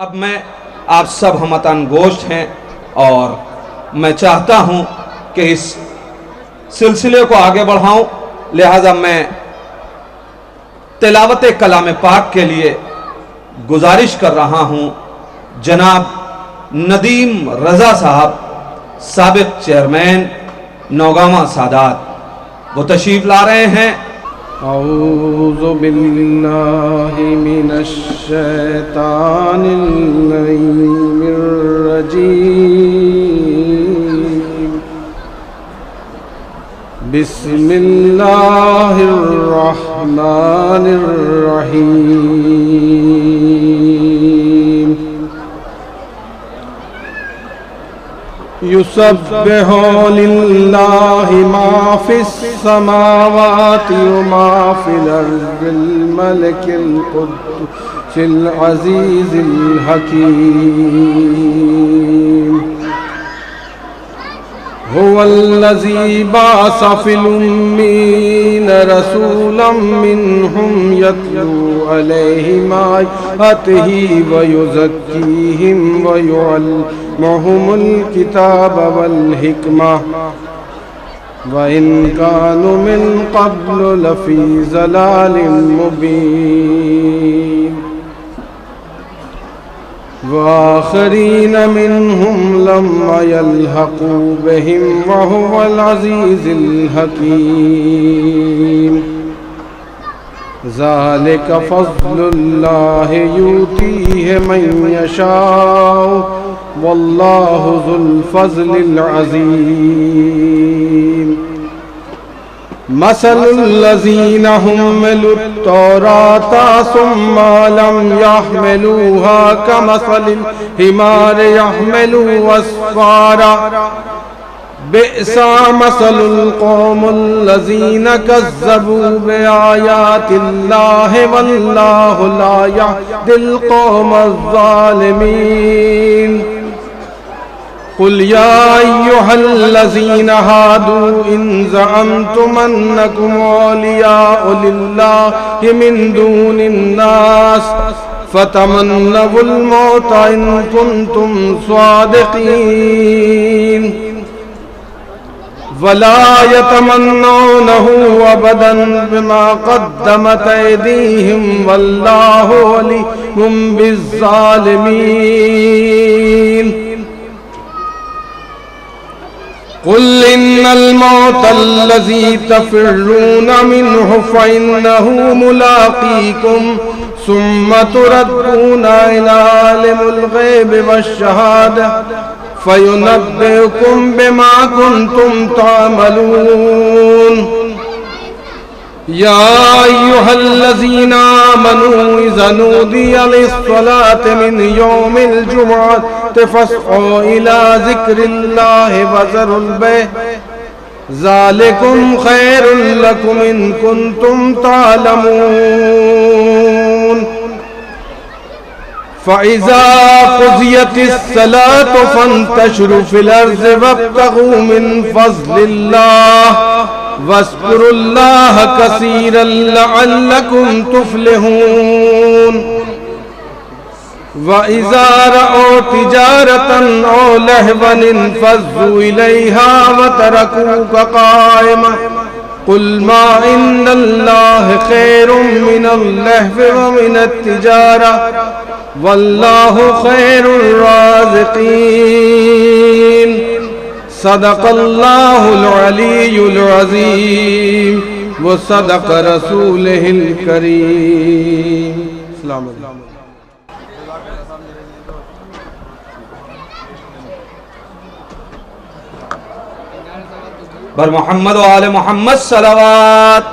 اب میں آپ سب ہموطن گوشت ہیں اور میں چاہتا ہوں کہ اس سلسلے کو آگے بڑھاؤں، لہذا میں تلاوت کلام پاک کے لیے گزارش کر رہا ہوں جناب ندیم رضا صاحب، سابق چیئرمین نوگامہ سادات، وہ تشریف لا رہے ہیں۔ اعوذ باللہ من الشیطان اللعین الرجیم، بسم اللہ الرحمن الرحیم، یسبح للہ ما فی السماوات وما فی الارض الملک القدوس العزیز الحکیم، هو الذی بعث فی الامین رسولا منہم یتلو علیہم آیاتہ ویزکیہم ویعلمہم الکتاب والحکمہ وَإِن كَانُوا مِن قَبْلُ لَفِي ضَلَالٍ مُبِينٍ، وَآخَرِينَ مِنْهُمْ لَمَّا يَلْحَقُوا بِهِمْ وَهُوَ الْعَزِيزُ الْحَكِيمُ، ذَلِكَ فَضْلُ اللَّهِ يُؤْتِيهِ مَن يَشَاءُ وَاللَّهُ ذُو الْفَضْلِ الْعَظِيمِ، مَثَلُ الَّذِينَ حُمِّلُوا التَّوْرَاةَ ثُمَّ لَمْ يَحْمِلُوهَا كَمَثَلِ الْحِمَارِ يَحْمِلُ أَسْفَارًا، بِئْسَ مَثَلُ الْقَوْمِ الَّذِينَ كَذَّبُوا بِآيَاتِ اللَّهِ وَاللَّهُ لَا يَهْدِي الْقَوْمَ الظَّالِمِينَ، قل يا أيها الذين هادوا إن زعمتم أنكم أولياء لله من دون الناس فتمنوا الموت إن كنتم صادقين ولا يتمنونه أبدا بما قدمت أيديهم والله عليم بالظالمين، قل إن الموت الذي تفرون منه فإنه ملاقيكم ثم تردون إلى عالم الغيب والشهادة فينبئكم بما كنتم تعملون، يا أيها الذين آمنوا إذا نودي للصلاة من يوم الجمعة فاسعوا إلى ذكر الله وذروا البيع ذلكم خير لكم إن كنتم تعلمون، فإذا قضيت الصلاة فانتشروا في الأرض وابتغوا من فضل الله واذكروا الله كثيرا لعلكم تفلحون، وَإِذَا رَأَوْا تِجَارَةً أَوْ لَهْوًا انفَضُّوا إِلَيْهَا وَتَرَكُوكَ قَائِمًا، قُلْ مَا عِندَ اللَّهِ خَيْرٌ مِّنَ اللَّهْوِ وَمِنَ التِّجَارَةِ وَاللَّهُ خَيْرُ الرَّازِقِينَ، صدق اللہ العلی العظیم وصدق رسولہ الکریم۔ السلام علیکم۔ بر محمد و آل محمد صلوات۔